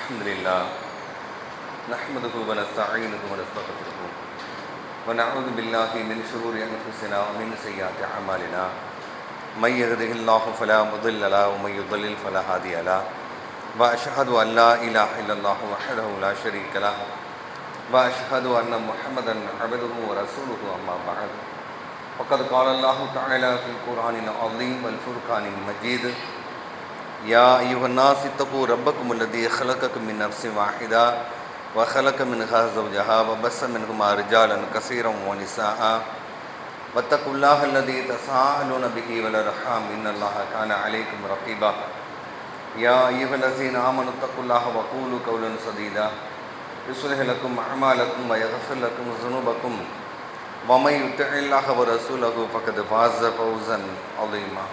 الحمدلله نحمده ونستعينه ونستغفره ونعوذ بالله من شرور انفسنا ومن سيئات اعمالنا من يهده الله فلا مضل له ومن يضلل فلا هادي له واشهد ان لا اله الا الله وحده لا شريك له واشهد ان محمدا عبده ورسوله اما بعد وقد قال الله تعالى في القرآن العظيم والفرقان المجيد يا أيها الناس اتقوا ربكم الذي خلقكم من نفس واحدة وخلق منها زوجها وبث منهما رجالا كثيرا ونساء واتقوا الله الذي تساءلون به والأرحام إن الله كان عليكم رقيبا يا أيها الذين آمنوا اتقوا الله وقولوا قولا سديدا يصلح لكم أعمالكم ويغفر لكم ذنوبكم ومن يطع الله ورسوله فقد فاز فوزا عظيما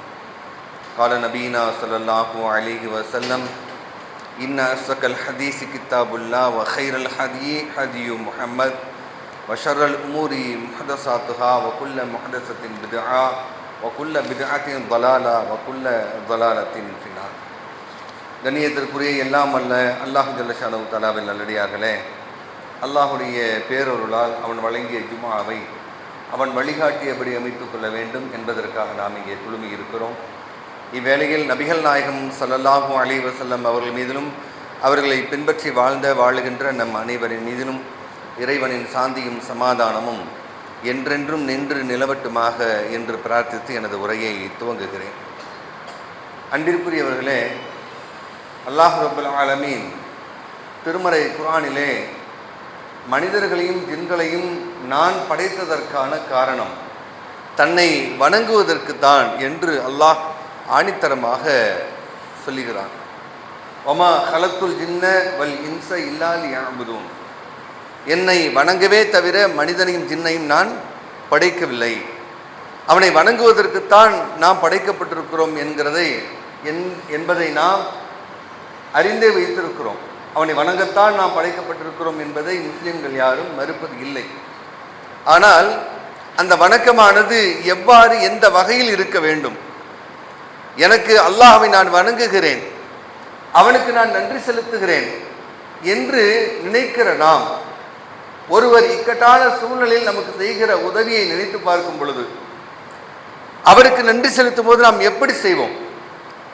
قال نبينا صلى الله عليه وسلم إن أصدق الحديث كتاب الله وخير الهدي هدي محمد وشر الأمور محدثاتها وكل محدثة بدعة وكل بدعة ضلالة وكل ضلالة في النار. கண்ணியத்திற்குரிய எல்லாம் அல்ல அல்லாஹ் ஜல்ல ஷானஹு தஆலாவின் நல்லடியார்களே, அல்லாஹுடைய பேரருளால் அவன் வழங்கிய ஜும்ஆவை அவன் வழிகாட்டியபடி அமைத்துக் கொள்ள வேண்டும் என்பதற்காக நாம் இங்கே குழுமி இருக்கிறோம். இவ்வேளையில் நபிகள் நாயகம் ஸல்லல்லாஹு அலைஹி வஸல்லம் அவர்கள் மீதிலும் அவர்களை பின்பற்றி வாழுகின்ற நம் அனைவரின் மீதிலும் இறைவனின் சாந்தியும் சமாதானமும் என்றென்றும் நின்று நிலவட்டுமாக என்று பிரார்த்தித்து எனது உரையை துவங்குகிறேன். அன்பிற்குரியவர்களே, அல்லாஹ் ரப்பல் ஆலமீன் திருமறை குர்ஆனிலே மனிதர்களையும் ஜின்களையும் நான் படைத்ததற்கான காரணம் தன்னை வணங்குவதற்கு தான் என்று அல்லாஹ் ஆணித்தரமாக சொல்லுகிறான். ஒமா ஹலத்துல் ஜின்ன வல் இன்ச இல்லா லியஅ்புதூன், என்னை வணங்கவே தவிர மனிதனையும் ஜின்னையும் நான் படைக்கவில்லை, அவனை வணங்குவதற்குத்தான் நாம் படைக்கப்பட்டிருக்கிறோம் என்பதை நாம் அறிந்தே வைத்திருக்கிறோம். அவனை வணங்கத்தான் நாம் படைக்கப்பட்டிருக்கிறோம் என்பதை முஸ்லிம்கள் யாரும் மறுப்பது இல்லை. ஆனால் அந்த வணக்கமானது எவ்வாறு எந்த வகையில் இருக்க வேண்டும்? எனக்கு அல்லாஹ்வை நான் வணங்குகிறேன், அவனுக்கு நான் நன்றி செலுத்துகிறேன் என்று நினைக்கிற நாம் ஒருவர் இக்கட்டான சூழ்நிலையில் நமக்கு செய்கிற உதவியை நினைத்து பார்க்கும் பொழுது அவருக்கு நன்றி செலுத்தும் போது நாம் எப்படி செய்வோம்?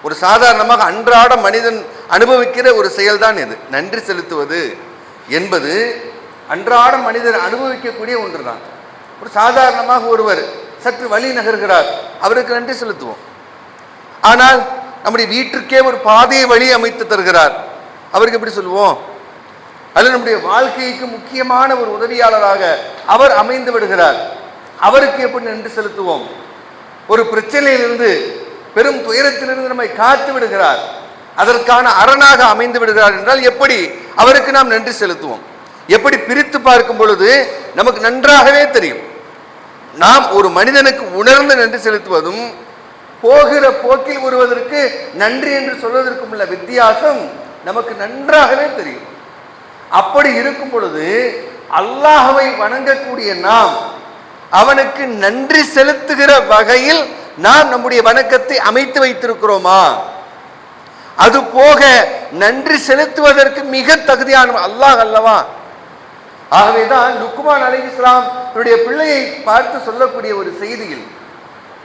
ஒரு சாதாரணமாக அன்றாட மனிதன் அனுபவிக்கிற ஒரு செயல்தான் இது. நன்றி செலுத்துவது என்பது அன்றாட மனிதன் அனுபவிக்கக்கூடிய ஒன்று தான். ஒரு சாதாரணமாக ஒருவர் சற்று வழி நகர்கிறார், அவருக்கு நன்றி செலுத்துவோம். ஆனால் நம்முடைய வீட்டிற்கே ஒரு பாதையை வழி அமைத்து தருகிறார், அவருக்கு எப்படி சொல்லுவோம்? அல்லது நம்முடைய வாழ்க்கைக்கு முக்கியமான ஒரு உதவியாளராக அவர் அமைந்து விடுகிறார், அவருக்கு எப்படி நன்றி செலுத்துவோம்? ஒரு பிரச்சனையிலிருந்து பெரும் துயரத்திலிருந்து நம்மை காத்து விடுகிறார், அதற்கான அரணாக அமைந்து விடுகிறார் என்றால் எப்படி அவருக்கு நாம் நன்றி செலுத்துவோம்? எப்படி பிரித்து பார்க்கும் பொழுது நமக்கு நன்றாகவே தெரியும். நாம் ஒரு மனிதனுக்கு உணர்ந்து நன்றி செலுத்துவதும் போகிற போக்கில் வருவதற்கு நன்றி என்று சொல்வதற்கும் உள்ள வித்தியாசம் நமக்கு நன்றாகவே தெரியும். அப்படி இருக்கும் பொழுது அல்லாஹ்வை வணங்கக்கூடிய நாம் அவனுக்கு நன்றி செலுத்துகிற வகையில் நாம் நம்முடைய வணக்கத்தை அமைத்து வைத்திருக்கிறோமா? அது போக நன்றி செலுத்துவதற்கு மிக தகுதியான அல்லாஹ் அல்லவா? ஆகவேதான் லுக்மான் அலைஹிஸ்ஸலாம் தன்னுடைய பிள்ளையை பார்த்து சொல்லக்கூடிய ஒரு செய்தியில்,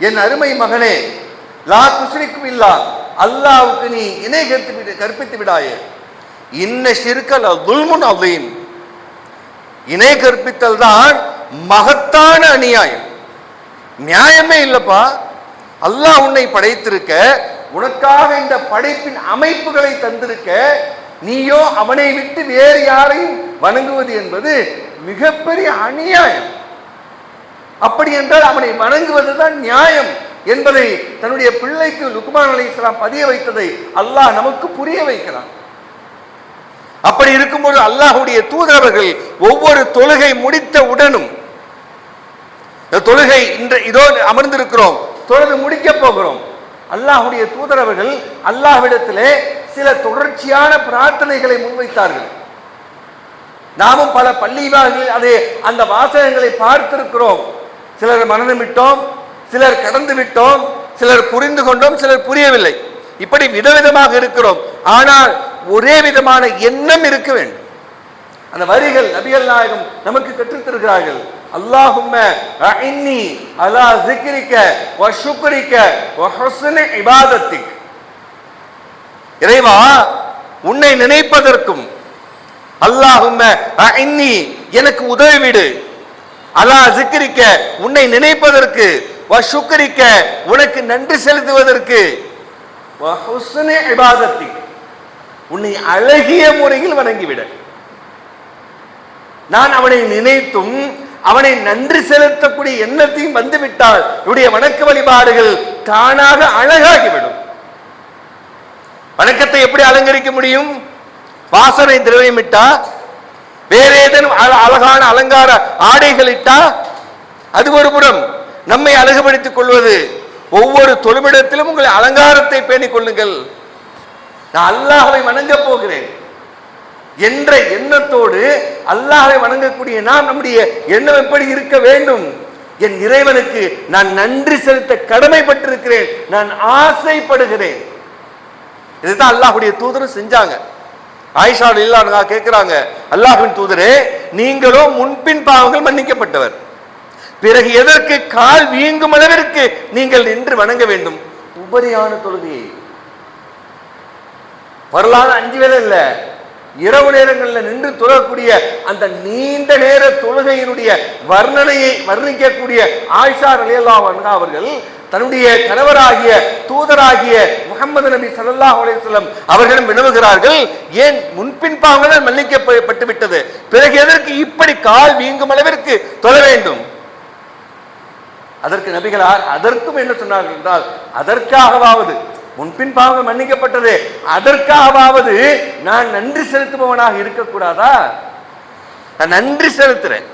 என் அருமை மகனே, லா துஷ்ரிக் பில்லாஹ், அல்லாஹ்வுக்கு நீ இணை கற்பித்து விடாயே, இன்ன ஷிர்க லதுல்முன் அதீம், இணை கற்பித்தல் தான் மகத்தான அநியாயம். நியாயமே இல்லப்பா, அல்லாஹ் உன்னை படைத்திருக்க, உனக்காக இந்த படைப்பின் அமைப்புகளை தந்திருக்க, நீயோ அவனை விட்டு வேறு யாரையும் வணங்குவது என்பது மிகப்பெரிய அநியாயம். அப்படி என்றால் அவனை வணங்குவதுதான் நியாயம் என்பதை தன்னுடைய பிள்ளைக்கு லுக்மான் அலைஹிஸ்ஸலாம் பதிய வைத்ததை அல்லாஹ் நமக்கு புரிய வைக்கிறான். அப்படி இருக்கும்போது அல்லாஹ்வுடைய தூதரவர்கள் ஒவ்வொரு தொழுகை முடித்த உடனும், தொழுகை இதோ அமர்ந்திருக்கிறோம், தொழுது முடிக்க போகிறோம், அல்லாஹ்வுடைய தூதரவர்கள் அல்லாஹ்விடத்திலே சில தொடர்ச்சியான பிரார்த்தனைகளை முன்வைத்தார்கள். நாமும் பல பள்ளிவாசல்களில் அந்த வாசகங்களை பார்த்திருக்கிறோம். சிலர் மனனம் விட்டோம், சிலர் கடந்து விட்டோம், சிலர் புரிந்து கொண்டோம், சிலர் புரியவில்லை. இப்படி விதவிதமாக இருக்கிறோம். ஆனால் ஒரே விதமான எண்ணம் இருக்க வேண்டும். அந்த வரிகள் நபிகள் நாயகம் நமக்கு கற்றுத் தருகிறார்கள். அல்லாஹும்ம அஇன்னி அலா ஸிக்ரிக வ ஷுக்ரிக வ ஹுஸ்னி இபாதத்திக். இறைவா, உன்னை நினைப்பதற்கும், அல்லாஹும்ம அஇன்னி எனக்கு உதவிவிடு, அலா ஸிக்ரிக உன்னை நினைப்பதற்கு, வ ஷுக்ரிக உனக்கு நன்றி செலுத்துவதற்கு, வ ஹுஸ்னி இபாதத்திக் உன்னை அழகிய முறையில் வணங்கிவிட. நான் அவனை நினைத்தும் அவனை நன்றி செலுத்தக்கூடிய எண்ணத்தையும் வந்துவிட்டால் என்னுடைய வணக்க வழிபாடுகள் தானாக அழகாகிவிடும். வணக்கத்தை எப்படி அலங்கரிக்க முடியும்? வாசனை திரவியம் இட்டா, வேற ஏதேனும் அழகான அலங்கார ஆடைகள் இட்டா அது ஒரு புறம். நம்மை அழகுபடுத்திக் கொள்வது, ஒவ்வொரு தொழுமிடத்திலும் உங்களை அலங்காரத்தை பேணிக் கொள்ளுங்கள். நான் அல்லாஹ்வை வணங்க போகிறேன் என்ற எண்ணத்தோடு அல்லாஹ்வை வணங்கக்கூடிய நாம் நம்முடைய எண்ணம் எப்படி இருக்க வேண்டும்? என் இறைவனுக்கு நான் நன்றி செலுத்த கடமைப்பட்டிருக்கிறேன், நான் ஆசைப்படுகிறேன். இதுதான் அல்லாஹ்வுடைய தூதரும் செஞ்சாங்க. ஆயிஷா ரலியல்லாஹு அன்ஹா கேட்கிறாங்க, அல்லாஹ்வின் தூதரே, நீங்களோ முன்பின் பாவங்கள் மன்னிக்கப்பட்டவர், பிறகு எதற்கு கால் வீங்கும் அளவிற்கு நீங்கள் நின்று வணங்க வேண்டும்? உபரியான தொழுகையை, வரலாறு 5 வேளை இல்ல, இரவு நேரங்களில் நின்று தொழக்கூடிய அந்த நீண்ட நேர தொழுகையினுடைய வர்ணனையை வர்ணிக்கக்கூடிய ஆயிஷா ரலியல்லாஹு அன்ஹா அவர்கள் தன்னுடைய கணவராகிய தூதராகிய முஹம்மது நபி ஸல்லல்லாஹு அலைஹி வஸல்லம் அவர்களும் வினவுகிறார்கள், ஏன் முன்பின் பாவங்கள் மன்னிக்கப்பட்டு விட்டது, பிறகு எதற்கு இப்படி கால் வீங்கும் அளவிற்கு தொழ வேண்டும்? அதற்கு நபிகளார் அதற்கும் என்ன சொன்னார்கள் என்றால், அதற்காகவாவது, முன்பின் பாவங்கள் மன்னிக்கப்பட்டது, அதற்காகவாவது நான் நன்றி செலுத்துபவனாக இருக்கக்கூடாதா? நான் நன்றி செலுத்துறேன்,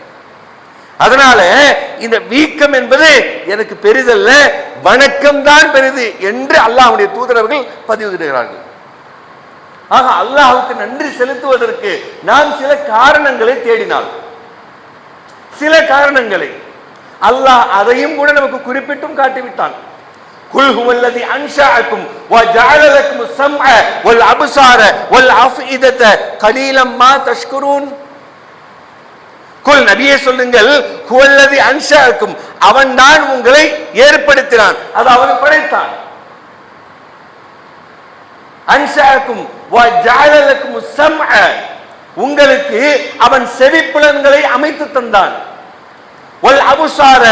அதனால இந்த வீக்கம் என்பது எனக்கு பெரிதல்ல, வணக்கம் தான் பெரிது என்று அல்லாஹ்வுடைய தூதரவர்கள் பதிவுகிறார்கள். ஆக அல்லாஹ்வுக்கு நன்றி செலுத்துவதற்கு நாம் சில காரணங்களை தேடினால், சில காரணங்களை அல்லாஹ் அதையும் கூட நமக்கு குறிப்பிட்டும் காட்டிவிட்டான். குல் ஹுவல்லதி அன்ஷஅக்கும் வ ஜஅல லக்கும் ஸம்அ வல் அப்சார வல் அஃஇதத கலீலம் மா தஷ்குரூன். குல் நபியே சொல்லுங்கள், ஹுவல்லதி அன்ஷஅக்கும் அவன் தான் உங்களை ஏற்படுத்தினான், அதாவது படைத்தான். அன்ஷஅக்கும் வ ஜஅல லக்கும் ஸம்அ உங்களுக்கு அவன் செவிப்புலன்களை அமைத்து தந்தான். வல் அப்சார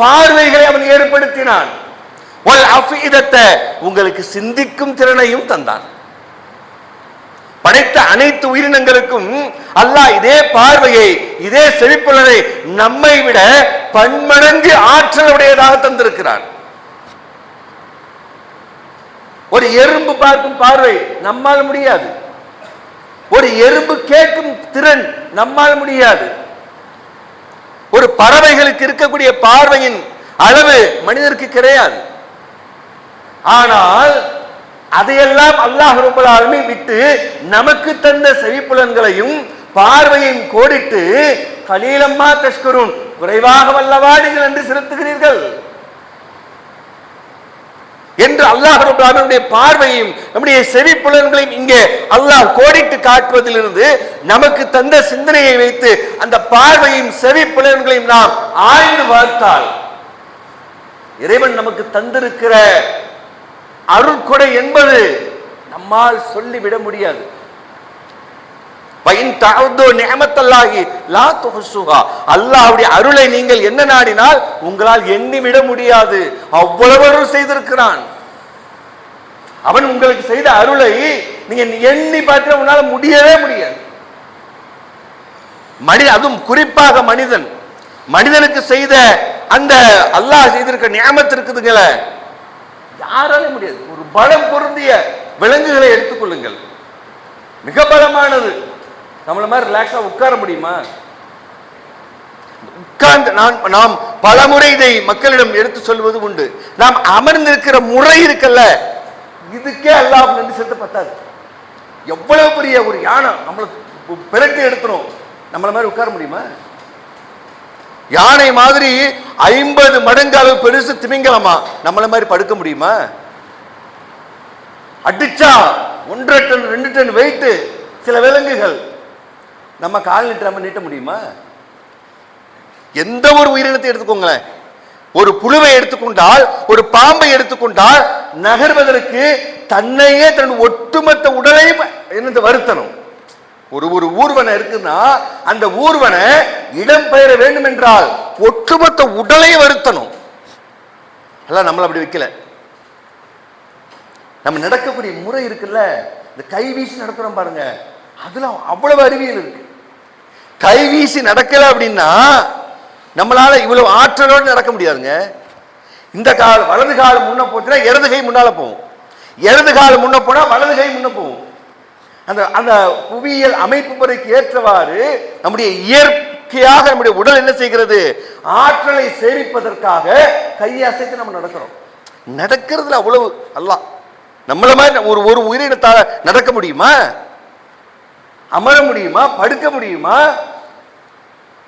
பார்வைகளை அவன் ஏற்படுத்தினான். வல் அஃஇதத உங்களுக்கு சிந்திக்கும் திறனையும் தந்தான். படைத்த அனைத்து உயிரினங்களுக்கும் அல்லாஹ் இதே பார்வையை, இதே செவிப்புலனை நம்மை விட பன்மடங்கு ஆற்றல் உடையதாக தந்திருக்கிறான். ஒரு எறும்பு பார்க்கும் பார்வை நம்மால் முடியாது, ஒரு எறும்பு கேட்கும் திறன் நம்மால் முடியாது. ஒரு பறவைகளுக்கு இருக்கக்கூடிய பார்வையின் அளவு மனிதருக்கு கிடையாது. ஆனால் அதையெல்லாம் அல்லாஹ் ரப்பல் ஆலமீன் விட்டு நமக்கு தந்த செவிப்புலன்களையும் பார்வையையும் கோடிட்டு கலீலம்மா தஷ்குரூன், குறைவாக வல்லவா நீங்கள் நன்றி செலுத்துகிறீர்கள் என்று அல்லாஹ் ரப்பல் ஆலமீனுடைய பார்வையும் நம்முடைய செவிப்புலன்களையும் இங்கே அல்லாஹ் கோடிட்டு காட்டுவதிலிருந்து நமக்கு தந்த சிந்தனையை வைத்து அந்த பார்வையும் செவிப்புலன்களையும் நாம் ஆய்ந்து பார்த்தால் இறைவன் நமக்கு தந்திருக்கிற அருள்கொடை என்பது நம்மால் சொல்லிவிட முடியாது. அல்லாஹ்வுடைய அருளை நீங்கள் என்ன நாடினால் உங்களால் எண்ணிவிட முடியாது, அவ்வளவு அருள் செய்திருக்கிறான். அவன் உங்களுக்கு செய்த அருளை நீங்க எண்ணி பார்க்க உன்னால முடியவே முடியாது. அதுவும் குறிப்பாக மனிதனுக்கு செய்த அந்த அல்லாஹ் செய்திருக்க நியமத் இருக்குதுங்களே, யாராலே முடியாது. ஒரு பலம் பொருந்திய விலங்குகளை எடுத்துக்கொள்ளுங்கள், மிக பலமானது. நம்மள மாதிரி ரிலாக்ஸா உட்கார முடியுமா? உட்கார்ந்து நாம் பலமுறை இதை மக்களிடம் எடுத்து சொல்வது உண்டு. நாம் அமர்ந்திருக்கிற முறை இருக்கல்ல, இதுக்கே அல்லாஹ் நன்றி செலுத்த பத்தாது. எவ்வளவு பெரிய ஒரு யானை நம்மளை பிறட்டி எடுத்துரும், நம்மள மாதிரி உட்கார முடியுமா? யானை மாதிரி 50 மடங்கு அளவு பெருசு திமிங்கலமா நம்மள மாதிரி படுக்க முடியுமா? அடிச்சா 1.5 டன் 2 டன் வெயிட்டு சில விலங்குகள். நம்ம கால் நீட்டாம நீட்ட முடியுமா? எந்த ஒரு உயிரினத்தை எடுத்துக்கோங்களேன், ஒரு புழுவை எடுத்துக்கொண்டால், ஒரு பாம்பை எடுத்துக்கொண்டால், நகர்வதற்கு தன்னையே தன் ஒட்டுமொத்த உடலையும் என்னது வருத்தணும். ஒரு ஒரு ஊர்வனை இருக்குன்னா அந்த ஊர்வனை இடம்பெயர வேண்டும் என்றால் ஒட்டுமொத்த உடலை வருத்தணும். எல்லாம் நம்மள அப்படி வைக்கல. நம்ம நடக்கக்கூடிய முறை இருக்குல்ல, இந்த கைவீசி நடக்கிறோம் பாருங்க, அதுல அவ்வளவு அறிவியல் இருக்கு. கைவீசி நடக்கல அப்படின்னா நம்மளால இவ்வளவு ஆற்றலோடு நடக்க முடியாதுங்க. இந்த கால் வலது கால் முன்ன போச்சுன்னா இடது கை முன்னால போகும், இடது கால் முன்ன போனா வலது கை முன்ன போகும். அந்த அந்த புவியியல் அமைப்பு முறைக்கு ஏற்றவாறு நம்முடைய இயற்கையாக நம்முடைய உடல் என்ன செய்கிறது, ஆற்றலை சேமிப்பதற்காக கையை அசைத்து நம்ம நடக்கிறோம். நடக்கிறதுல அவ்வளவு அல்லாஹ் நம்மள மாதிரி ஒரு ஒரு உயிரினத்தால நடக்க முடியுமா, அமர முடியுமா, படுக்க முடியுமா?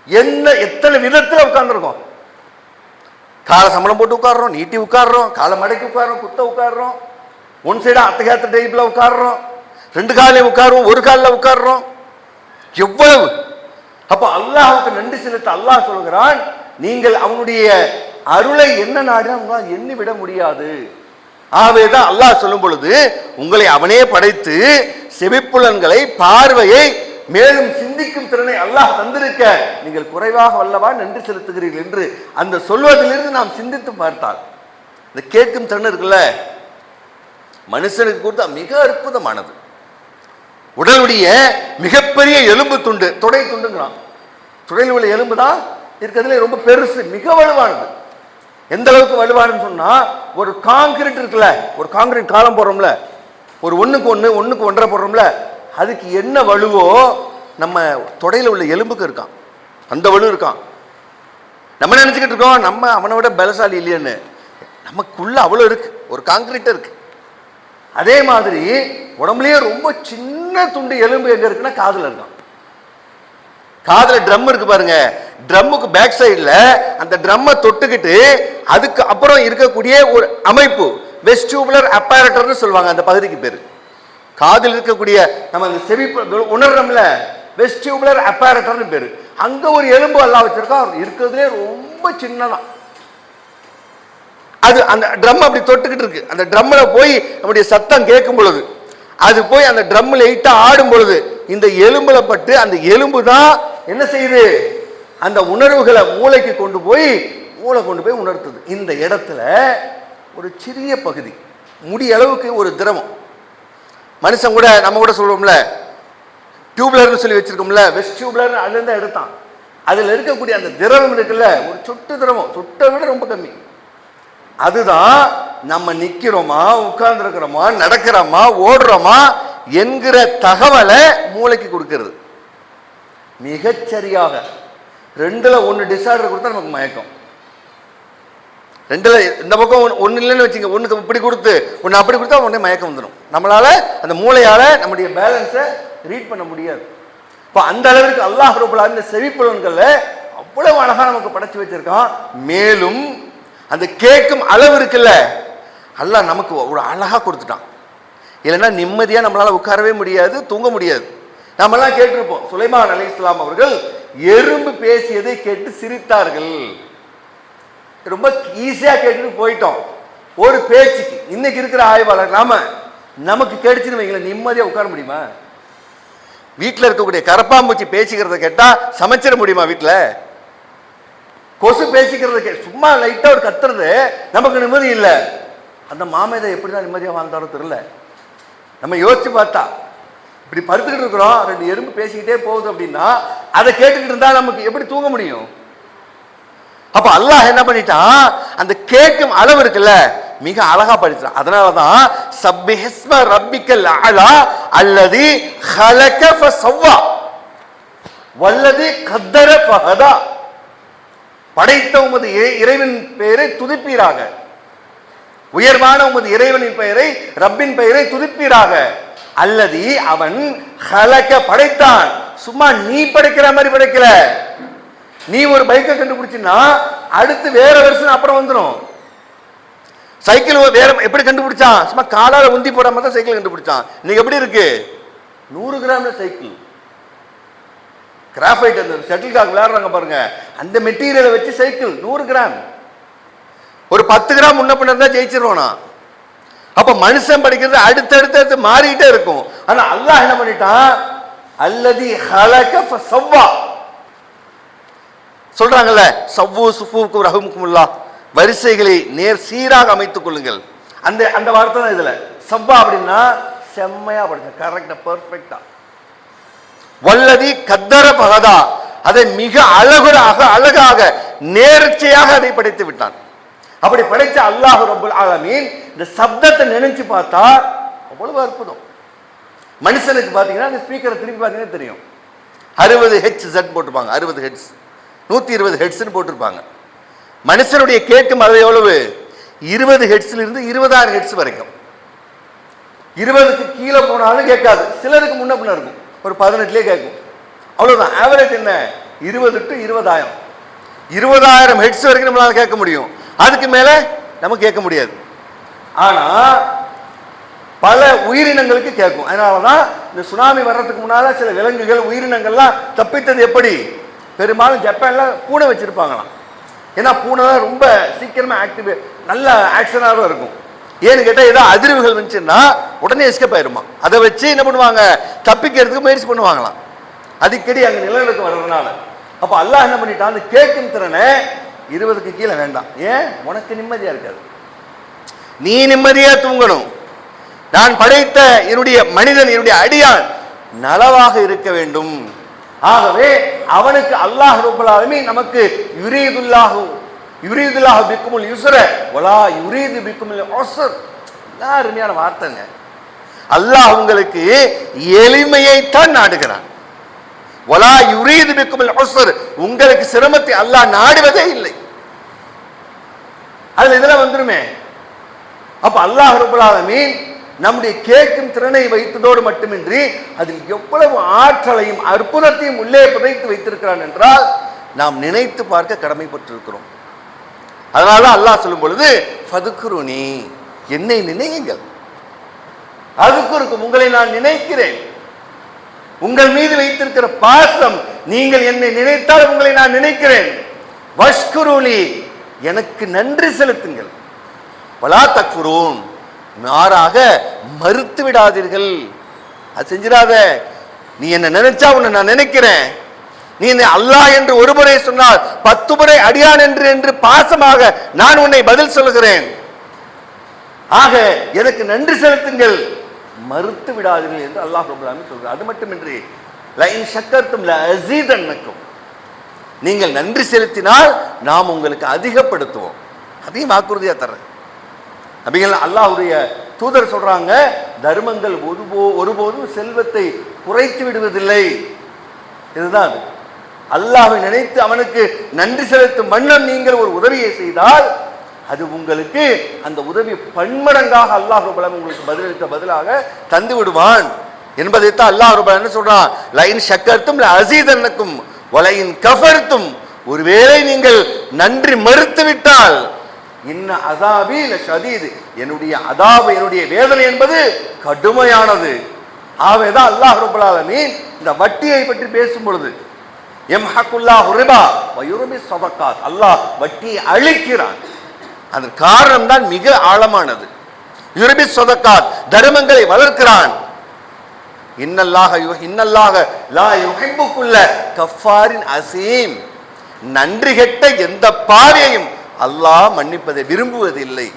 என்ன எத்தனை விதத்தில் உட்கார்ந்துருக்கோம். காலை சம்பளம் போட்டு உட்காடுறோம், நீட்டி உட்காடுறோம், காலை மடக்கி உட்காடுறோம், குத்த உட்காடுறோம், ஒன் சைடா அத்தகைய டைப்ல உட்காடுறோம், 2 காலையும் உட்காருவோம், 1 காலில் உட்காடுறோம். எவ்வளவு! அப்ப அல்லாஹ்வுக்கு நன்றி செலுத்த அல்லாஹ் சொல்கிறான், நீங்கள் அவனுடைய அருளை என்ன நாடினா உங்களால் எண்ணி விட முடியாது. ஆகவேதான் அல்லாஹ் சொல்லும் பொழுது உங்களை அவனே படைத்து செவிப்புலன்களை, பார்வையை, மேலும் சிந்திக்கும் திறனை அல்லாஹ் தந்திருக்க நீங்கள் குறைவாக வல்லவா நன்றி செலுத்துகிறீர்கள் என்று அந்த சொல்வதிலிருந்து நாம் சிந்தித்து பார்த்தால், இந்த கேட்கும் திறன் இருக்குல்ல, மனுஷனுக்கு கொடுத்த மிக அற்புதமானது. உடலுடைய மிகப்பெரிய எலும்பு துண்டு தொடை துண்டுங்கிறான். துடையில் உள்ள எலும்பு தான் இருக்கிறதுல ரொம்ப பெருசு, மிக வலுவானது. எந்த அளவுக்கு வலுவானு சொன்னா, ஒரு காங்கிரீட் இருக்குல்ல, ஒரு காங்கிரீட் காலம் போடுறோம்ல, ஒரு 1க்கு 1 1க்கு 1.5 போடுறோம்ல, அதுக்கு என்ன வலுவோ நம்ம தொடையில உள்ள எலும்புக்கு இருக்கான், அந்த வலு இருக்கான். நம்ம நினைச்சுக்கிட்டு இருக்கோம் நம்ம அவனை விட பலசாலி இல்லையான்னு, நமக்குள்ள அவ்வளவு இருக்கு, ஒரு காங்கிரீட் இருக்கு. அதே மாதிரி உடம்புலயே ரொம்ப சின்ன துண்டு எலும்பு எங்க இருக்குன்னா காதுல இருக்கான். காதுல ட்ரம் இருக்கு பாருங்க, ட்ரம்முக்கு பேக் சைடுல அந்த ட்ரம்மை தொட்டுக்கிட்டு அதுக்கு அப்புறம் இருக்கக்கூடிய ஒரு அமைப்பு வெஸ்டிபுலர் அப்பேரட்டர்னு சொல்லுவாங்க. அந்த பகுதிக்கு பேரு காதில் இருக்கக்கூடிய நம்ம அந்த செவி உணர்றோம்ல, வெஸ்டிபுலர் அப்பேரட்டர்னு பேரு. அங்க ஒரு எலும்பு எல்லாம் வச்சிருக்கோம், இருக்கிறதுலே ரொம்ப சின்னதான். அது அந்த ட்ரம் அப்படி தொட்டுக்கிட்டு இருக்கு. அந்த ட்ரம்ல போய் நம்முடைய சத்தம் கேட்கும் பொழுது, அது போய் அந்த ட்ரம் லைட்டா ஆடும் பொழுது இந்த எலும்புல பட்டு அந்த எலும்பு தான் என்ன செய்யுது, அந்த உணர்வுகளை மூளைக்கு கொண்டு போய் மூளை கொண்டு போய் உணர்த்துது. இந்த இடத்துல ஒரு சிறிய பகுதி முடி அளவுக்கு ஒரு திரவம், மனுஷன் கூட நம்ம கூட சொல்றோம்ல டியூப்லர்னு சொல்லி வச்சிருக்கோம்ல, வெஸ்டிபுலர் அதுல இருந்து எடுத்தான். அதுல இருக்கக்கூடிய அந்த திரவம் இருக்குல்ல, ஒரு சொட்டு திரவம், சொட்டை விட ரொம்ப கம்மி. அதுதான் நம்ம நிக்கிறோமா, உட்கார்ந்து இருக்கிறோமா, நடக்கிறோமா, ஓடுறோமா என்கிற தகவலை மூளைக்கு கொடுக்கிறது. மிகச்சரியாக 2ல் 1 டிசார்டர் கொடுத்தா நமக்கு மயக்கம். 2ல் இந்த பக்கம் 1 இல்லைன்னு வச்சுங்க, 1க்கு இப்படி கொடுத்து 1 அப்படி கொடுத்தா உடனே மயக்கம் வந்துடும். நம்மளால அந்த மூளையால நம்முடைய பேலன்ஸை ரீட் பண்ண முடியாது. இப்போ அந்த அளவிற்கு அல்லாஹ் ரப்பல் ஆலமீன் இந்த செவிப்புலன்களை அவ்வளவு அழகா நமக்கு படைச்சு வச்சிருக்கான். மேலும் அந்த கேட்கும் அளவு இருக்குல்ல, அல்லாஹ் நமக்கு ஒரு அழகா கொடுத்துட்டான். இல்லைன்னா நிம்மதியா நம்மளால உட்காரவே முடியாது, தூங்க முடியாது. நாமெல்லாம் கேட்டிருப்போம், சுலைமான் அலைஹிஸ்ஸலாம் அவர்கள் எறும்பு பேசியதை கேட்டு சிரித்தார்கள். ரொம்ப ஈஸியா கேட்டுட்டு போயிட்டோம். ஒரு பேச்சுக்கு இன்னைக்கு இருக்கிற ஆய்வாளர் நமக்கு கேட்டுச்சுன்னு வைங்களேன், நிம்மதியா உட்கார முடியுமா? வீட்டில் இருக்கக்கூடிய கரப்பாம்பூச்சி பேசிக்கிறத கேட்டா சமைச்சிட முடியுமா? வீட்டில் கொசு பேசிக்கிறது சும்மா லைட்டா ஒரு கத்துறது நமக்கு நிம்மதி இல்லை. அந்த மாமேதை எப்படிதான் நிம்மதியா வாழ்ந்தாரோ தெரியல. நம்ம யோசிச்சு பார்த்தா இப்படி படுத்துக்கிட்டு இருக்கிறோம், 2 எறும்பு பேசிக்கிட்டே போகுது அப்படின்னா அதை கேட்டுக்கிட்டு இருந்தா நமக்கு எப்படி தூங்க முடியும்? அப்ப அல்லாஹ் என்ன பண்ணிட்டான், அந்த கேட்கும் அளவு இருக்குல்ல மிக அழகா படிச்சான். அதனாலதான் சப்பிஹிஸ்ம ரப்பிக்கல் அலா அல்லதி ஹலக ஃபஸவ்வா வல்லதி கத்தர ஃபஹதா, படைத்த உமது இறைவன் பெயரை துதிப்பீராக, உயர்வான உமது இறைவனின் பெயரை ரப்பின் பெயரை துதிப்பீராக. அல்லது அவன் ஹலக படைத்தான், சும்மா நீ படைக்கிற மாதிரி படைக்கல. நீ ஒரு பைக்கை கண்டுபிடிச்சின்னா அடுத்து வேற வருஷம் அப்புறம் வந்துடும். சைக்கிள் வேற எப்படி கண்டுபிடிச்சான்? சும்மா காலால உந்தி போடாம தான் சைக்கிள் கண்டுபிடிச்சான். இன்னைக்கு எப்படி இருக்கு? 100 கிராம்ல சைக்கிள். கிராஃபைட், அந்த ஷட்டில் காக் விளையாடுறாங்க பாருங்க, அந்த மெட்டீரியலை வச்சு சைக்கிள் 100 கிராம். ஒரு 10 கிராம் முன்ன பின்ன தான் ஜெயிச்சிருவானா? அப்ப மனுஷன் படிக்கிறது அடுத்தடுத்து மாறிக்கிட்டே இருக்கும். ஆனா அல்லாஹ் என்ன பண்ணிட்டான்? அல்லதி ஹலக ஃபஸவ்வா சொல்றாங்கல்ல, சவ்வு சுஃபூக்கும் ரஹமுக்குமுல்லாஹ், வரிசைகளை நேர் சீராக அமைத்துக் கொள்ளுங்கள். அந்த அந்த வார்த்தை தான் இதுல. சவ்வா அப்படின்னா செம்மையா படுங்க, கரெக்டா பெர்ஃபெக்டா. வல்லதி கத்தர பகதா, அதை மிக அழகாக நேர்ச்சையாக அதை படைத்து விட்டான். அப்படி படைச்ச அல்லாஹ் ரப்புல் ஆலமீன் இந்த சப்தத்தை நினைச்சு பார்த்தா அவ்வளவு அற்புதம். மனுஷனுக்கு பாத்தீங்கன்னா அந்த ஸ்பீக்கரை திருப்பி பார்த்தீங்கன்னா தெரியும், 60 ஹெட்ஸ் போட்டிருப்பாங்க, 60 ஹெட்ஸ், 120 ஹெட்ஸ்ன்னு போட்டிருப்பாங்க. மனுஷனுடைய கேட்கும் அது எவ்வளவு? 20 ஹெட்ஸ்ல இருந்து 20,000 ஹெட்ஸ் வரைக்கும். 20க்கு கீழே போனாலும் கேட்காது, சிலருக்கு முன்ன பின்ன இருக்கும், ஒரு 18லயே கேட்கும், அவ்வளவுதான். ஆவரேஜ் என்ன? 20 to 20,000. 20,000 ஹெட்ஸ் வரைக்கும் நம்மளால கேட்க முடியும், அதுக்கு மேல நம்ம கேட்க முடியாது. ஆனா பல உயிரினங்களுக்கு கேட்கும். அதனாலதான் இந்த சுனாமி வர்றதுக்கு முன்னால சில விலங்குகள் உயிரினங்கள்லாம் தப்பித்தது எப்படி? பெரும்பாலும் ஜப்பான்ல பூனை வச்சிருப்பாங்களாம். ஏன்னா பூனை தான் ரொம்ப சீக்கிரமா ஆக்டிவ், நல்ல ஆக்ஷனாகவும் இருக்கும். ஏன்னு கேட்டால் ஏதோ அதிர்வுகள் வந்துச்சுன்னா உடனே எஸ்கேப் ஆயிருமா, அதை வச்சு என்ன பண்ணுவாங்க? தப்பிக்கிறதுக்கு முயற்சி பண்ணுவாங்களாம், அடிக்கடி அங்கே நிலநடுக்கம் வர்றதுனால. அப்போ அல்லாஹ் என்ன பண்ணிட்டான்? அந்த கேட்கும் திறனை 20க்கு கீழே வேண்டாம். ஏன்? உனக்கு நிம்மதியா இருக்காது, நீ நிம்மதியா தூங்கணும். நான் படைத்த என்னுடைய மனிதன், என்னுடைய அடியான் நலவாக இருக்க வேண்டும். ஆகவே அவனுக்கு அல்லாஹ் ரப்பல் ஆலமீன் நமக்கு யுரீதுல்லாஹு பிக்குமுல் யுஸ்ர வலா யுரீது பிக்குமுல் உஸ்ர். அருமையான வார்த்தைங்க. அல்லாஹ் உங்களுக்கு எளிமையை தான் நாடுகிறான். வலா யுரீது பிக்குமுல் உஸ்ர், உங்களுக்கு சிரமத்தை அல்லாஹ் நாடுவதே இல்லை. அதுல இதெல்லாம் வந்துருமே. அப்ப அல்லாஹ் ரப்பல் ஆலமீன் நம்முடைய கேட்கும் திறனை வைத்ததோடு மட்டுமின்றி அதில் எவ்வளவு ஆற்றலையும் அற்புதத்தையும் உள்ளே புதைத்து வைத்திருக்கிறான் என்றால் நாம் நினைத்து பார்க்க கடமைப்பட்டிருக்கிறோம். அதனால அல்லாஹ் சொல்லும் பொழுது ஃபதுக்குருனி, என்னை நினையுங்கள், அதுக்குருக்கும், உங்களை நான் நினைக்கிறேன். உங்கள் மீது வைத்திருக்கிற பாசம், நீங்கள் என்னை நினைத்தால் உங்களை நான் நினைக்கிறேன். வஷ்குருனி, எனக்கு நன்றி செலுத்துங்கள். வலா தக்ஃபுரூன், மாறாக மறுத்து விடாதீர்கள். அது செஞ்சிடாத. நீ என்ன நினைச்சா உன்னை நான் நினைக்கிறேன், நீ என்னை அல்லாஹ் என்று ஒரு முறை சொன்னால் 10 முறை அடியான் என்று பாசமாக நான் உன்னை பதில் சொல்லுகிறேன். ஆக எனக்கு நன்றி செலுத்துங்கள், மறுத்து விடாதீர்கள் என்று அல்லாஹ் ரப்பல் ஆலமீன் சொல்கிறார். அது மட்டுமின்றி லஇன் ஷக்கர்தும் லஅஸீதன்னக்கும், நீங்கள் நன்றி செலுத்தினால் நாம் உங்களுக்கு அதிகப்படுத்துவோம். அதையும் வாக்குறுதியா தர்றேன். நபிகள் அல்லாஹ்வுடைய தூதர் சொல்றாங்க, தர்மங்கள் ஒருபோதும் செல்வத்தை குறைத்து விடுவதில்லை. இதுதான் அல்லாஹ்வை நினைத்து அவனுக்கு நன்றி செலுத்தும் வண்ணம் நீங்கள் ஒரு உதவியை செய்தால் அது உங்களுக்கு அந்த உதவி பன்மடங்காக அல்லாஹ் ரப்பல் ஆலமீன் உங்களுக்கு பதிலளித்த பதிலாக தந்து விடுவான் என்பதைத்தான் அல்லாஹ் ரப்பல் ஆலமீன் சொல்றான். லஇன் ஷக்கர்தும் லஅஸீதன்னக்கும் வலஇன் கஃபர்தும், ஒருவேளை நீங்கள் நன்றி மறுத்து விட்டால் இன்ன அஸாபி லஷதீத், என்னுடைய அதாபு, என்னுடைய வேதனை என்பது கடுமையானது. ஆகவேதான் அல்லாஹ் ரப்பல் ஆலமீன் இந்த வட்டியை பற்றி பேசும் பொழுது யம்ஹகுல்லாஹு ரிபா வ யுர்பி ஸதகாத், அல்லாஹ் வட்டியை அழிக்கிறான். அந்த காரணம் தான் மிக ஆழமானது. யுர்பி ஸதகாத், தர்மங்களை வளர்க்கிறான். இன்னல்லாஹ லா யுஹிப்பு குல்ல கஃபாரின் அஸீம், நன்றி கெட்ட எந்த பாவியையும் அல்லாஹ் மன்னிப்பதை விரும்புவதில்லை.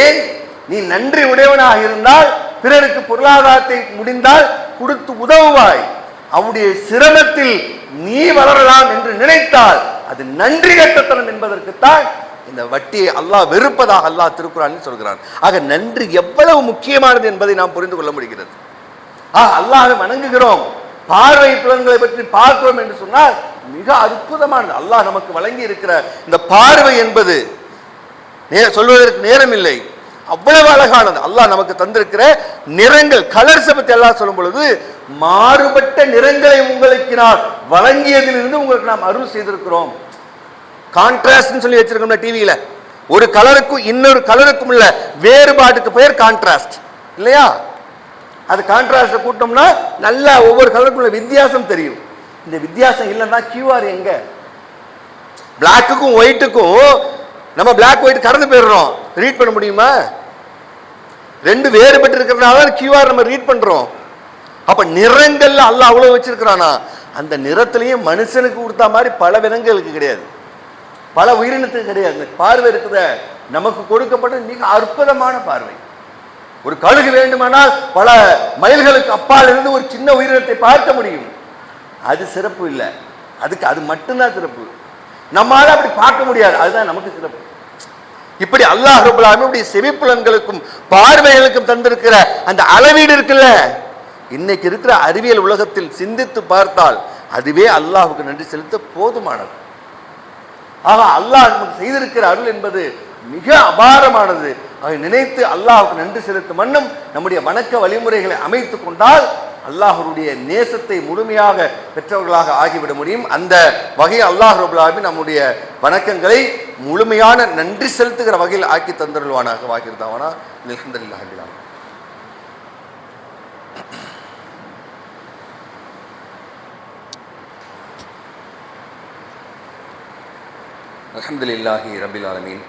ஏன்? நீ நன்றி உடையவனாக இருந்தால் பிறருக்கு பொருளாதாரத்தை முடிந்தால் கொடுத்து உதவுவாய், அவனுடைய சிரமத்தில் நீ வளரலாம் என்று நினைத்தால் அது நன்றி கெட்டத்தனம் என்பதற்குத்தான் இந்த வட்டியை அல்லாஹ் வெறுப்பதாக அல்லாஹ் திருக்குறானில் சொல்கிறான். ஆக நன்றி எவ்வளவு முக்கியமானது என்பதை நாம் புரிந்து கொள்ள முடிகிறது. அல்லாஹ்வை வணங்குகிறோம், பார்வை புலன்களை பற்றி பார்க்கிறோம் என்று சொன்னால் மிக அற்புதமானது. அல்லாஹ் நமக்கு வழங்கி இருக்கிற இந்த பார்வை என்பது சொல்வதற்கு நேரம் இல்லை, அவ்வளவு அழகானது. அல்லாஹ் நமக்கு தந்திருக்கிற நிறங்கள், கலர்ஸை பற்றி அல்லாஹ் சொல்லும் பொழுது மாறுபட்ட நிறங்களை உங்களுக்கு நான் வழங்கியதிலிருந்து உங்களுக்கு நாம் அருள் செய்திருக்கிறோம். கான்ட்ராஸ்ட் சொல்லி வச்சிருக்கோம்ல டிவியில, ஒரு கலருக்கும் இன்னொரு கலருக்கும் உள்ள வேறுபாட்டுக்கு பெயர் கான்ட்ராஸ்ட் இல்லையா? அது கான்ட்ராஸ்ட் கூட்டம்னா நல்லா ஒவ்வொரு கலருக்கும் உள்ள வித்தியாசம் தெரியும். இந்த வித்தியாசம் இல்லைன்னா கியூஆர் எங்க? பிளாக்குக்கும் ஒயிட்டுக்கும் நம்ம பிளாக் ஒயிட் கடந்து போயிடுறோம், ரீட் பண்ண முடியுமா? ரெண்டு வேறுபட்டு இருக்கிறதுனால கியூஆர் நம்ம ரீட் பண்றோம். அப்ப நிறங்கள்ல அல்லாஹ் அவ்வளவு வச்சிருக்கிறானா? அந்த நிறத்திலையும் மனுஷனுக்கு கொடுத்த மாதிரி பல விலங்குகளுக்கு கிடையாது, பல உயிரினத்துக்கு கிடையாது. பார்வை இருக்குத நமக்கு கொடுக்கப்பட்ட மிக அற்புதமான பார்வை. ஒரு கழுகு வேண்டுமானால் பல மைல்களுக்கு அப்பால் இருந்து ஒரு சின்ன உயிரினத்தை பார்க்க முடியும். அது சிறப்பு இல்லை, அதுக்கு அது மட்டும்தான் சிறப்பு. நம்மளால அப்படி பார்க்க முடியாது, அதுதான் நமக்கு சிறப்பு. இப்படி அல்லாஹ் ரப்பல் ஆலமீன் செவிப்புலன்களுக்கும் பார்வைகளுக்கும் தந்திருக்கிற அந்த அளவீடு இருக்குல்ல, இன்னைக்கு இருக்கிற அறிவியல் உலகத்தில் சிந்தித்து பார்த்தால் அதுவே அல்லாஹுக்கு நன்றி செலுத்த போதுமானது. ஆக அல்லாஹ் நமக்கு செய்திருக்கிற அருள் என்பது மிக அபாரமானது. அதை நினைத்து அல்லாஹுக்கு நன்றி செலுத்தும் வண்ணம் நம்முடைய வணக்க வழிமுறைகளை அமைத்து கொண்டால் அல்லாஹ்வுடைய நேசத்தை முழுமையாக பெற்றவர்களாக ஆகிவிட முடியும். அந்த வகையில் அல்லாஹ் ரப்பல் ஆலமீன் நம்முடைய வணக்கங்களை முழுமையான நன்றி செலுத்துகிற வகையில் ஆக்கி தந்தருள்வானாக. வாகிர்தாவானா அல்ஹம்துலில்லாஹி ரப்பில் ஆலமீன். அல்ஹம்துலில்லாஹி ரப்பில் ஆலமீன்.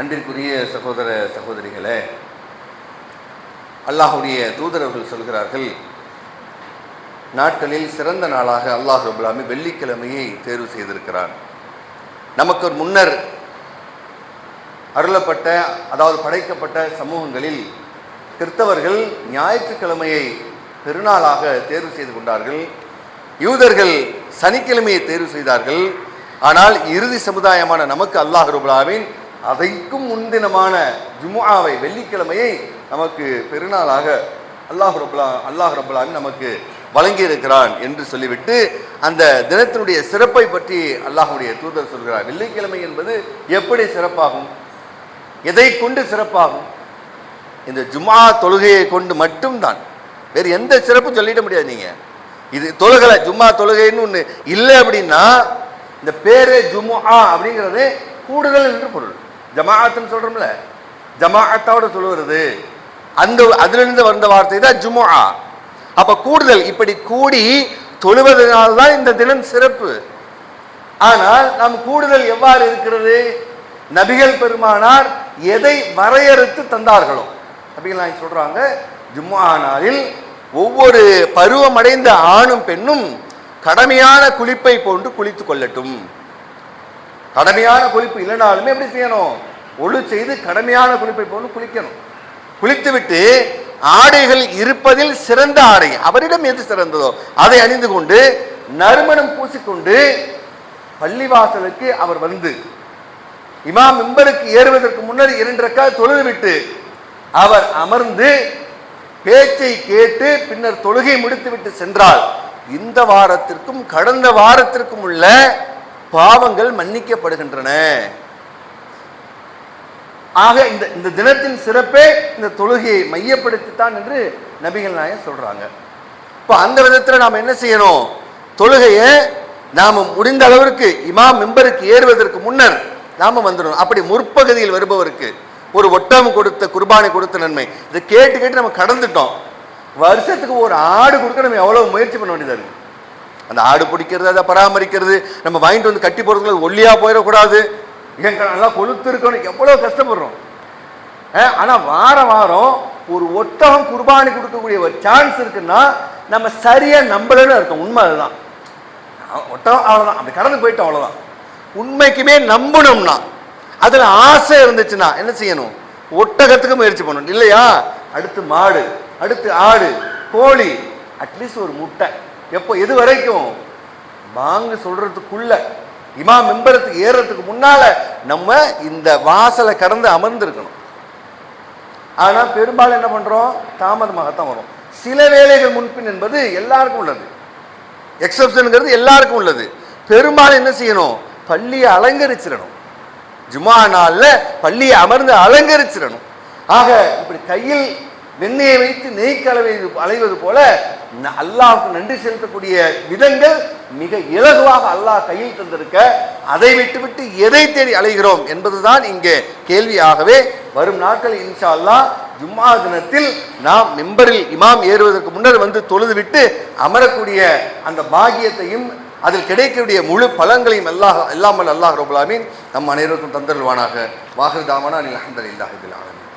அன்பிற்குரிய சகோதர சகோதரிகளே, அல்லாஹ்வுடைய தூதரவர்கள் சொல்கிறார்கள், நாட்களில் சிறந்த நாளாக அல்லாஹ் ரப்பல் ஆலமீன் வெள்ளிக்கிழமையை தேர்வு செய்திருக்கிறார். நமக்கு முன்னர் அருளப்பட்ட அதாவது படைக்கப்பட்ட சமூகங்களில் கிறிஸ்தவர்கள் ஞாயிற்றுக்கிழமையை பெருநாளாக தேர்வு செய்து கொண்டார்கள். யூதர்கள் சனிக்கிழமையை தேர்வு செய்தார்கள். ஆனால் இறுதி சமுதாயமான நமக்கு அல்லாஹ் ரப்பல் ஆலமீன் அதைக்கும் முன்தினமான ஜும்ஆவை வெள்ளிக்கிழமையை நமக்கு பெருநாளாக அல்லாஹ் ரப்பல் ஆலமீன் நமக்கு வழங்கி இருக்கிறான் என்று சொல்லிவிட்டு அந்த தினத்தினுடைய சிறப்பை பற்றி அல்லாஹ்வுடைய தூதர் சொல்கிறார். வெள்ளிக்கிழமை என்பது எப்படி சிறப்பாகும், எதை கொண்டு சிறப்பாகும்? இந்த ஜும்ஆ தொழுகையை கொண்டு மட்டும்தான், வேறு எந்த சிறப்பும் சொல்லிட முடியாது. நீங்க இது தொழுகலை, ஜும்ஆ தொழுகைன்னு ஒன்று இல்லை அப்படின்னா இந்த பேரு ஜும்ஆ அப்படிங்கிறது கூடுதல் என்று பொருள். ஜமாஅத்துன்னு சொல்றோம்ல, ஜமாஅத்தோட தொழுகிறது, அந்த அதிலிருந்து வந்த வார்த்தை தான் ஜும்ஆ. அப்ப கூடுதல், இப்படி கூடி தொழுவதனால்தான் இந்த தினம் சிறப்பு. ஆனால் நம் கூடுதல் எவ்வாறு இருக்கிறது? நபிகள் பெருமானார் எதை வரையறுத்து தந்தார்களோ, நபிகள் சொல்றாங்க, ஜும்ஆ நாளில் ஒவ்வொரு பருவமடைந்த ஆணும் பெண்ணும் கடமையான குளிப்பை போன்று குளித்துக் கொள்ளட்டும். கடமையான குளிப்பு இல்லைனாலுமே எப்படி செய்யணும்? ஒழு செய்து கடமையான குளிப்பை போன்று குளிக்கணும். குளித்துவிட்டு ஆடைகள் இருப்பதில் சிறந்த ஆடை, அவரிடம் எது சிறந்ததோ அதை அணிந்து கொண்டு நறுமணம் பூசிக்கொண்டு பள்ளிவாசலுக்கு அவர் வந்து இமாம் மிம்பருக்கு ஏறுவதற்கு முன்னர் 2 ரக்காத் தொழுதுவிட்டு அவர் அமர்ந்து பேச்சை கேட்டு பின்னர் தொழுகை முடித்துவிட்டு சென்றால் இந்த வாரத்திற்கும் கடந்த வாரத்திற்கும் உள்ள பாவங்கள் மன்னிக்கப்படுகின்றன. ஆக இந்த தினத்தின் சிறப்பே இந்த தொழுகையை மையப்படுத்தித்தான் என்று நபிகள் நாயகம் சொல்றாங்க. இப்போ அந்த விதத்தில் நாம் என்ன செய்யணும்? தொழுகையை நாம் முடிந்த அளவிற்கு இமாம் மிம்பருக்கு ஏறுவதற்கு முன்னர் நாம வந்துடணும். அப்படி முற்பகுதியில் வருபவருக்கு ஒரு ஒட்டகம் கொடுத்த குர்பானை கொடுத்த நன்மை, இதை கேட்டு கேட்டு நம்ம கடந்துட்டோம். வருஷத்துக்கு ஒரு ஆடு கொடுக்க நம்ம எவ்வளவு முயற்சி பண்ண வேண்டியதா இருக்கு. அந்த ஆடு பிடிக்கிறது, அதை பராமரிக்கிறது, நம்ம வாங்கிட்டு வந்து கட்டி போடுறதுக்கு ஒல்லியா போயிடக்கூடாது, நல்லா கொழுத்து இருக்கணும், எவ்வளவு கஷ்டப்படுறோம். ஆனா வாரம் வாரம் ஒரு ஒட்டகம் குர்பானி கொடுக்கக்கூடிய ஒரு சான்ஸ் இருக்குன்னா நம்ம சரியா நம்பலன்னு அர்த்தம். உண்மை அதுதான். ஒட்டகம் அவ்வளவுதான், அப்படி கடந்து போயிட்டோம், அவ்வளவுதான். உண்மைக்குமே நம்பணும்னா, அதுல ஆசை இருந்துச்சுன்னா என்ன செய்யணும்? ஒட்டகத்துக்கு முயற்சி பண்ணணும் இல்லையா? அடுத்து மாடு, அடுத்து ஆடு, கோழி, அட்லீஸ்ட் ஒரு முட்டை. எப்போ? எது வரைக்கும்? வாங்க சொல்றதுக்குள்ள, இமாம் மெம்பரத்துக்கு ஏறதுக்கு முன்னால நம்ம இந்த வாசலை கடந்து அமர்ந்திருக்கணும். ஆனா பெரும்பாலும் என்ன பண்றோம்? தாமதமாகத்தான் வரும். சில வேலைகள் முன்பின் என்பது எல்லாருக்கும் உள்ளது, எக்ஸப்ஷனுங்கிறது எல்லாருக்கும் உள்ளது. பெரும்பாலும் என்ன செய்யணும்? பள்ளியை அலங்கரிச்சிடணும். ஜும்ஆ நாள்ல பள்ளியை அமர்ந்து அலங்கரிச்சிடணும். ஆக இப்படி கையில் வெண்ணெயை வைத்து நெய்க்கு அலைவது போல அல்லாஹ்வுக்கு நன்றி செலுத்தக்கூடிய விதங்கள் மிக இலகுவாக அல்லாஹ் கையில் தந்திருக்க, அதை விட்டுவிட்டு எதை தேடி அலைகிறோம் என்பதுதான் இங்கே கேள்வியாகவே வரும் நாட்கள் இன்ஷா அல்லாஹ் ஜும்மா தினத்தில் நாம் மிம்பரில் இமாம் ஏறுவதற்கு முன்னர் வந்து தொழுதுவிட்டு அமரக்கூடிய அந்த பாகியத்தையும் அதில் கிடைக்கக்கூடிய முழு பலன்களையும் அல்லாஹ் ரப்பல் ஆலமீன் நம் அனைவருக்கும் தந்தருள்வானாக. வாஹிர் தாவானா அல்ஹம்துலில்லாஹி ரப்பில் ஆலமீன்.